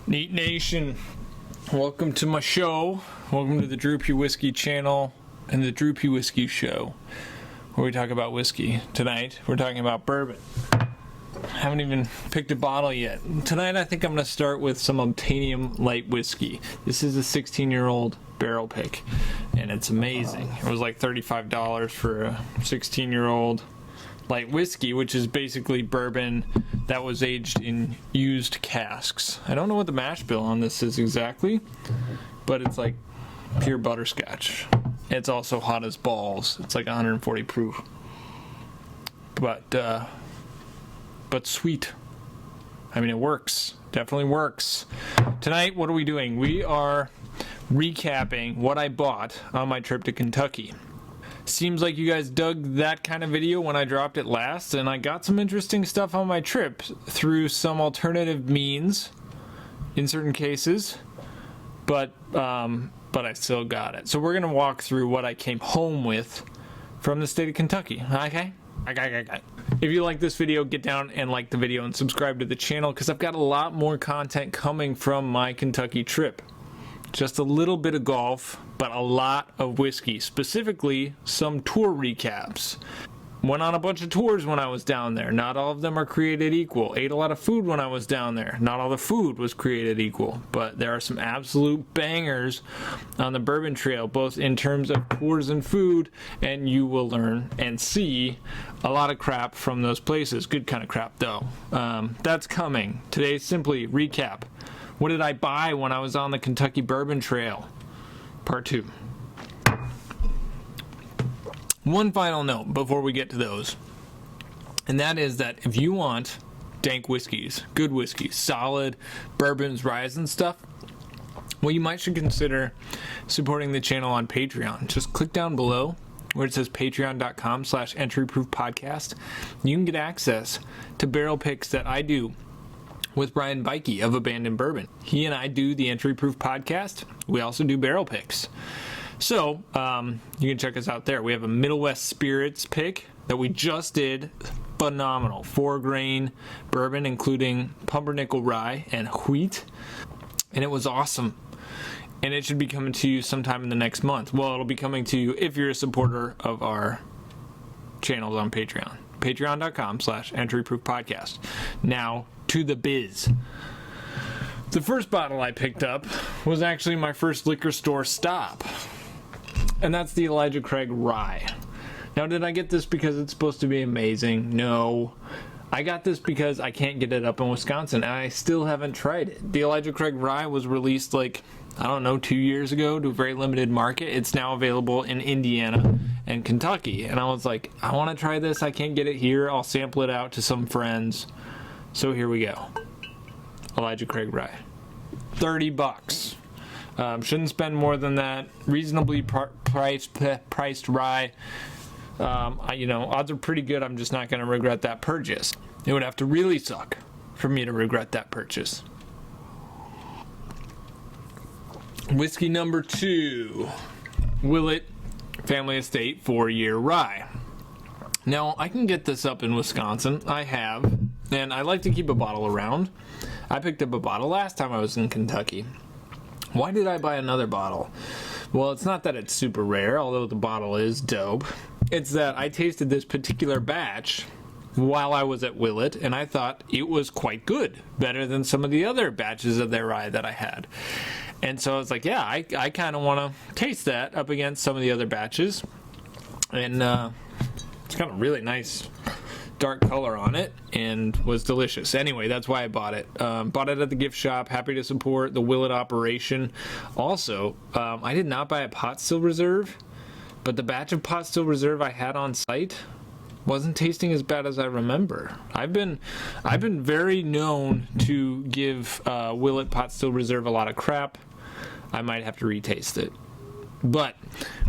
Neat Nation, welcome to my show. Welcome to the Droopy Whiskey channel and the Droopy Whiskey Show, where we talk about whiskey. Tonight, we're talking about bourbon. Haven't even picked a bottle yet. Tonight, I think I'm going to start with some Obtainium light whiskey. This is a 16-year-old barrel pick, and it's amazing. It was like $35 for a 16-year-old light whiskey, which is basically bourbon that was aged in used casks. I don't know what the mash bill on this is exactly, but it's like pure butterscotch. It's also hot as balls. It's like 140 proof, but sweet. I mean, it works. Definitely works. Tonight, what are we doing? We are recapping what I bought on my trip to Kentucky. Seems like you guys dug that kind of video when I dropped it last, and I got some interesting stuff on my trip through some alternative means in certain cases, but I still got it. So we're gonna walk through what I came home with from the state of Kentucky. Okay. If you like this video, get down and like the video and subscribe to the channel, because I've got a lot more content coming from my Kentucky trip. Just a little bit of golf, but a lot of whiskey, specifically some tour recaps. Went on a bunch of tours when I was down there. Not all of them are created equal. Ate a lot of food when I was down there. Not all the food was created equal, but there are some absolute bangers on the Bourbon Trail, both in terms of tours and food, and you will learn and see a lot of crap from those places. Good kind of crap, though. That's coming. Today's simply recap. What did I buy when I was on the Kentucky Bourbon Trail? Part 2. One final note before we get to those, and that is that if you want dank whiskeys, good whiskeys, solid bourbons, ryes, and stuff, well, you might should consider supporting the channel on Patreon. Just click down below where it says patreon.com/entryproofpodcast. You can get access to barrel picks that I do with Brian Bikey of Abandoned Bourbon. He and I do the Entry Proof podcast. We also do barrel picks. So, you can check us out there. We have a Middle West Spirits pick that we just did. Phenomenal. 4-grain bourbon, including pumpernickel rye and wheat. And it was awesome. And it should be coming to you sometime in the next month. Well, it'll be coming to you if you're a supporter of our channels on Patreon. Patreon.com/entryproofpodcast. Now, to the biz. The first bottle I picked up was actually my first liquor store stop, and that's the Elijah Craig Rye. Now, did I get this because it's supposed to be amazing? No. I got this because I can't get it up in Wisconsin, and I still haven't tried it. The Elijah Craig Rye was released 2 years ago to a very limited market. It's now available in Indiana and Kentucky, and I was like, I want to try this. I can't get it here. I'll sample it out to some friends. So here we go. Elijah Craig Rye. $30. Shouldn't spend more than that. Reasonably priced rye. Odds are pretty good. I'm just not going to regret that purchase. It would have to really suck for me to regret that purchase. Whiskey number 2. Willett Family Estate 4-year rye. Now, I can get this up in Wisconsin. I have. And I like to keep a bottle around. I picked up a bottle last time I was in Kentucky. Why did I buy another bottle? Well, it's not that it's super rare, although the bottle is dope. It's that I tasted this particular batch while I was at Willett, and I thought it was quite good. Better than some of the other batches of their rye that I had. And so I was like, yeah, I kind of want to taste that up against some of the other batches. And it's got a really nice dark color on it and was delicious. Anyway, that's why I bought it. Bought it at the gift shop. Happy to support the Willett operation. Also, I did not buy a pot still reserve, but the batch of pot still reserve I had on site wasn't tasting as bad as I remember. I've been very known to give Willett pot still reserve a lot of crap. I might have to retaste it. But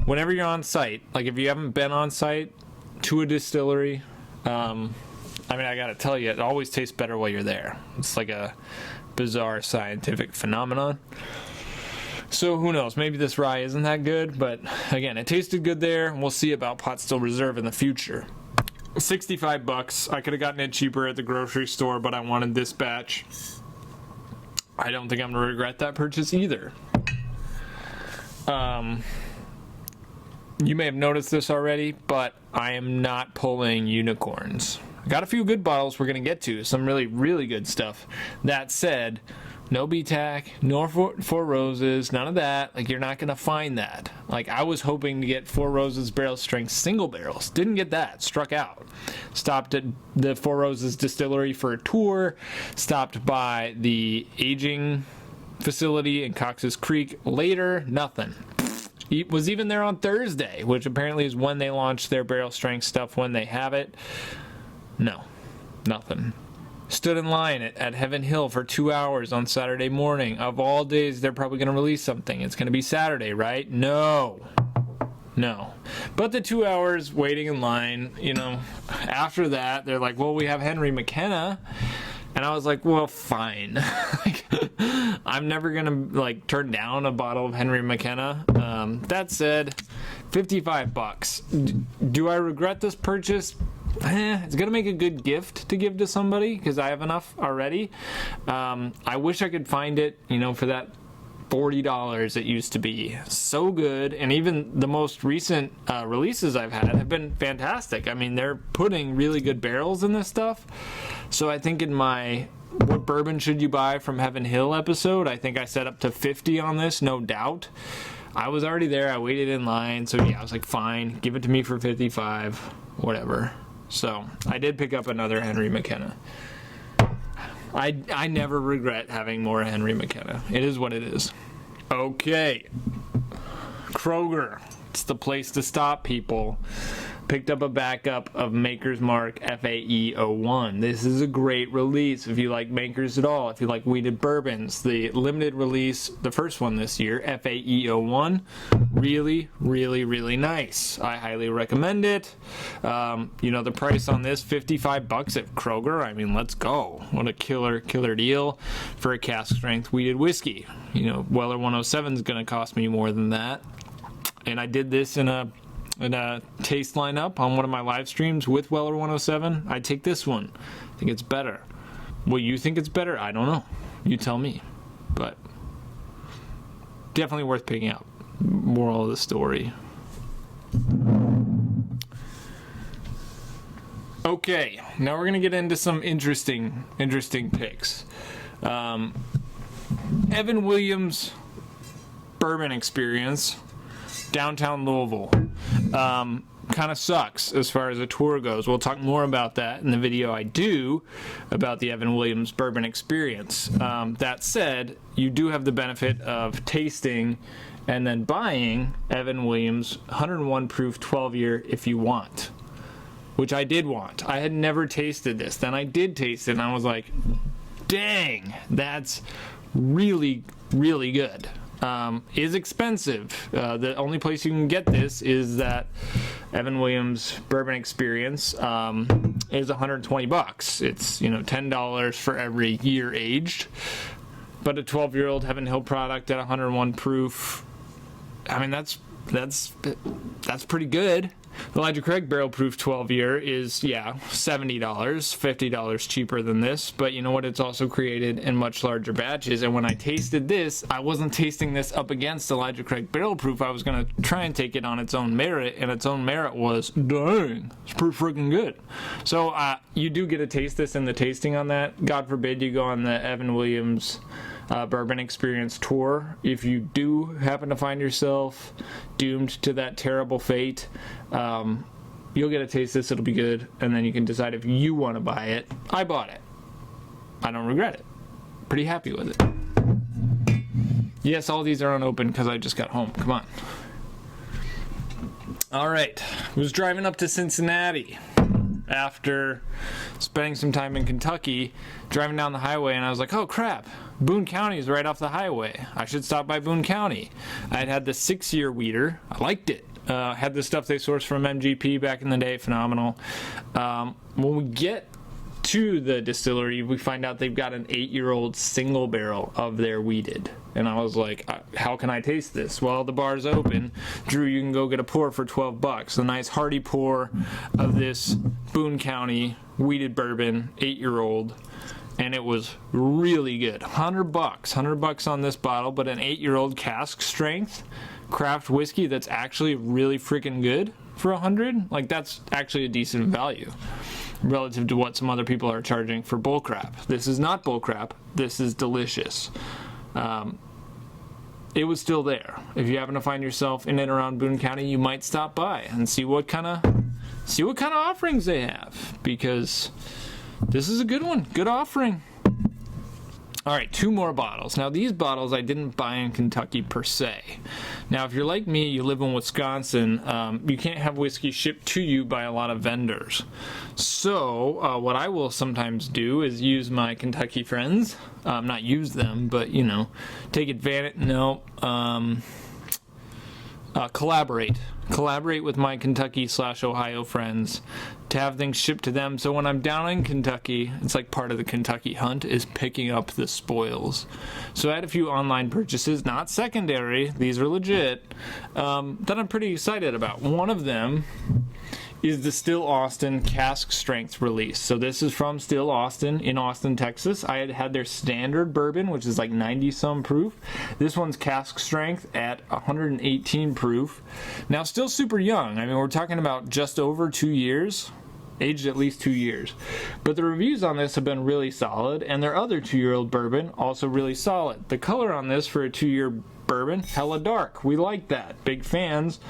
whenever you're on site, like if you haven't been on site to a distillery, I gotta tell you, it always tastes better while you're there. It's like a bizarre scientific phenomenon. So who knows, maybe this rye isn't that good, but again, it tasted good there. We'll see about pot still reserve in the future. $65. I could have gotten it cheaper at the grocery store, but I wanted this batch. I don't think I'm going to regret that purchase either. You may have noticed this already, but I am not pulling unicorns. I got a few good bottles we're going to get to. Some really, really good stuff. That said, no BTAC, no Four Roses, none of that. Like, you're not going to find that. Like, I was hoping to get Four Roses barrel strength single barrels. Didn't get that. Struck out. Stopped at the Four Roses distillery for a tour. Stopped by the aging facility in Cox's Creek. Later, nothing. He was even there on Thursday, which apparently is when they launch their barrel strength stuff, when they have it. No, nothing. Stood in line at Heaven Hill for 2 hours on Saturday morning. Of all days, they're probably going to release something. It's going to be Saturday, right? No. But the 2 hours waiting in line, you know, after that, they're like, well, we have Henry McKenna. And I was like, well, fine. Like, I'm never going to, like, turn down a bottle of Henry McKenna. That said, $55. Do I regret this purchase? It's going to make a good gift to give to somebody because I have enough already. I wish I could find it, you know, for that $40 it used to be. So good. And even the most recent releases I've had have been fantastic. I mean, they're putting really good barrels in this stuff. So I think in my what bourbon should you buy from Heaven Hill episode, I think I set up to 50 on this, no doubt. I was already there. I waited in line. So yeah, I was like, fine, give it to me for 55, whatever. So I did pick up another Henry McKenna. I never regret having more Henry McKenna. It is what it is. Okay. Kroger. It's the place to stop, people. Picked up a backup of Maker's Mark FAE01. This is a great release if you like Makers at all, if you like weeded bourbons. The limited release, the first one this year, FAE01, really, really, really nice. I highly recommend it. You know, the price on this, $55 at Kroger. I mean, let's go. What a killer deal for a cask strength weeded whiskey. You know, Weller 107 is going to cost me more than that. And I did this in a taste lineup on one of my live streams with Weller 107. I take this one. I think it's better. Will you think it's better? I don't know. You tell me. But definitely worth picking up. Moral of the story. Okay, now we're gonna get into some interesting picks. Evan Williams bourbon experience. Downtown Louisville. Kind of sucks as far as a tour goes. We'll talk more about that in the video I do about the Evan Williams bourbon experience. That said, you do have the benefit of tasting and then buying Evan Williams 101 proof 12-year if you want, which I did want. I had never tasted this. Then I did taste it and I was like, dang, that's really, really good. Is expensive. The only place you can get this is that Evan Williams Bourbon Experience is $120. It's, you know, $10 for every year aged. But a 12-year-old Heaven Hill product at 101 proof, I mean, that's pretty good. The Elijah Craig Barrel Proof 12-year is, yeah, $70, $50 cheaper than this. But you know what? It's also created in much larger batches. And when I tasted this, I wasn't tasting this up against Elijah Craig Barrel Proof. I was going to try and take it on its own merit. And its own merit was, dang, it's pretty freaking good. So you do get to taste this in the tasting on that. God forbid you go on the Evan Williams Bourbon Experience tour. If you do happen to find yourself doomed to that terrible fate, you'll get to taste this. It'll be good, and then you can decide if you want to buy it. I bought it. I don't regret it. Pretty happy with it. Yes, all these are unopened because I just got home. Come on. All right. I was driving up to Cincinnati after spending some time in Kentucky, driving down the highway, and I was like, oh crap, Boone County is right off the highway. I should stop by Boone County. I had the 6-year weeder. I liked it. Had the stuff they sourced from MGP back in the day. Phenomenal. When we get to the distillery, we find out they've got an 8-year-old single barrel of their weeded. And I was like, how can I taste this? Well, the bar's open. Drew, you can go get a pour for $12. A nice hearty pour of this Boone County weeded bourbon, 8-year-old. and it was really good. $100 on this bottle, but an 8-year-old cask strength craft whiskey that's actually really freaking good for $100. Like, that's actually a decent value relative to what some other people are charging for bullcrap. This is not bullcrap. This is delicious. It was still there. If you happen to find yourself in and around Boone County, you might stop by and see what kind of offerings they have, because this is a good one. Good offering. All right, 2 more bottles. Now, these bottles I didn't buy in Kentucky per se. Now, if you're like me, you live in Wisconsin, you can't have whiskey shipped to you by a lot of vendors. So, what I will sometimes do is use my Kentucky friends. Not use them, but, take advantage. Collaborate with my Kentucky/Ohio friends to have things shipped to them. So when I'm down in Kentucky, it's like part of the Kentucky hunt is picking up the spoils. So I had a few online purchases, not secondary, these are legit, that I'm pretty excited about. One of them is the Still Austin cask strength release. So this is from Still Austin in Austin, Texas. I had their standard bourbon, which is like 90 some proof. This one's cask strength at 118 proof. Now, still super young. I mean, we're talking about just over 2 years, aged at least 2 years. But the reviews on this have been really solid, and their other 2-year-old bourbon also really solid. The color on this for a 2-year bourbon, hella dark. We like that. Big fans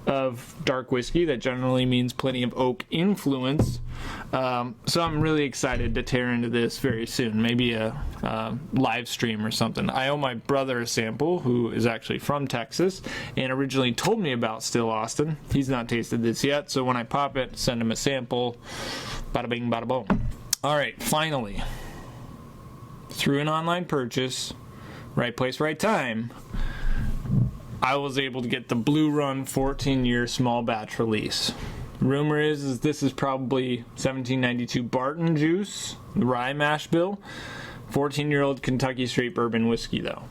of dark whiskey. That generally means plenty of oak influence. So I'm really excited to tear into this very soon. Maybe a live stream or something. I owe my brother a sample, who is actually from Texas and originally told me about Still Austin. He's not tasted this yet, so when I pop it, send him a sample. Bada bing, bada boom. All right, finally, through an online purchase, right place, right time, I was able to get the Blue Run 14-year small batch release. Rumor is this is probably 1792 Barton Juice, the rye mash bill. 14-year-old Kentucky straight bourbon whiskey, though.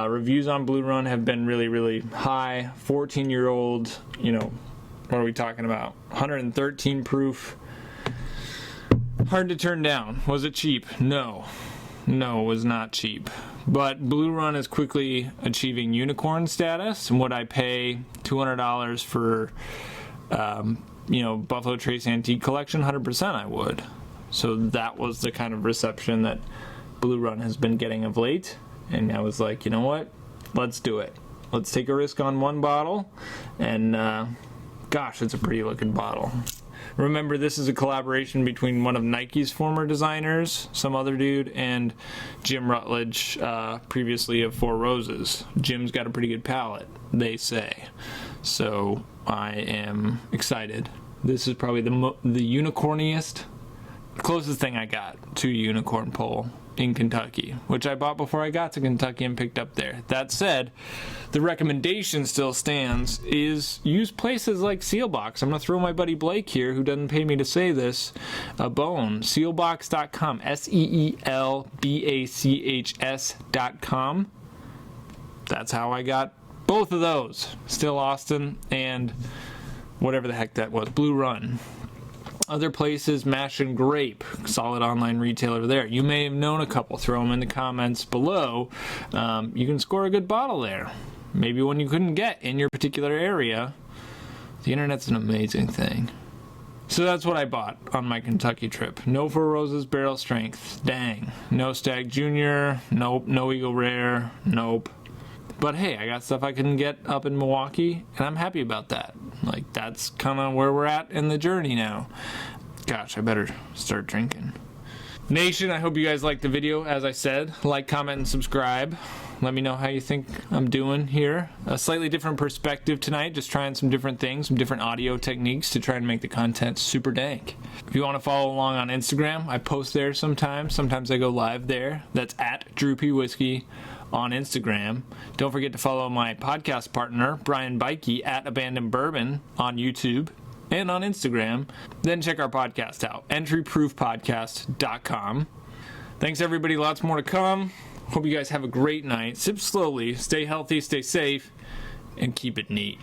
Reviews on Blue Run have been really, really high. 14-year-old, what are we talking about? 113 proof. Hard to turn down. Was it cheap? No, it was not cheap. But Blue Run is quickly achieving unicorn status, and would I pay $200 for, Buffalo Trace Antique Collection? 100% I would. So that was the kind of reception that Blue Run has been getting of late, and I was like, you know what? Let's do it. Let's take a risk on one bottle, and gosh, it's a pretty looking bottle. Remember, this is a collaboration between one of Nike's former designers, some other dude, and Jim Rutledge, previously of Four Roses. Jim's got a pretty good palate, they say. So I am excited. This is probably the unicorniest, closest thing I got to a unicorn pole in Kentucky, which I bought before I got to Kentucky and picked up there. That said, the recommendation still stands, is use places like Sealbox. I'm going to throw my buddy Blake here, who doesn't pay me to say this, a bone. Sealbox.com, SEELBACHS.com. That's how I got both of those, Still Austin and whatever the heck that was, Blue Run. Other places, Mash and Grape, solid online retailer there. You may have known a couple. Throw them in the comments below. You can score a good bottle there. Maybe one you couldn't get in your particular area. The internet's an amazing thing. So that's what I bought on my Kentucky trip. No Four Roses barrel strength. Dang. No Stag Junior. Nope. No Eagle Rare. Nope. But hey, I got stuff I couldn't get up in Milwaukee, and I'm happy about that. Like, that's kind of where we're at in the journey now. Gosh, I better start drinking. Nation, I hope you guys liked the video. As I said, like, comment, and subscribe. Let me know how you think I'm doing here. A slightly different perspective tonight, just trying some different things, some different audio techniques to try and make the content super dank. If you want to follow along on Instagram, I post there sometimes. Sometimes I go live there. That's at Drew P. Whiskey on Instagram. Don't forget to follow my podcast partner, Brian Bikey, at Abandoned Bourbon on YouTube and on Instagram. Then check our podcast out, entryproofpodcast.com. Thanks, everybody. Lots more to come. Hope you guys have a great night. Sip slowly, stay healthy, stay safe, and keep it neat.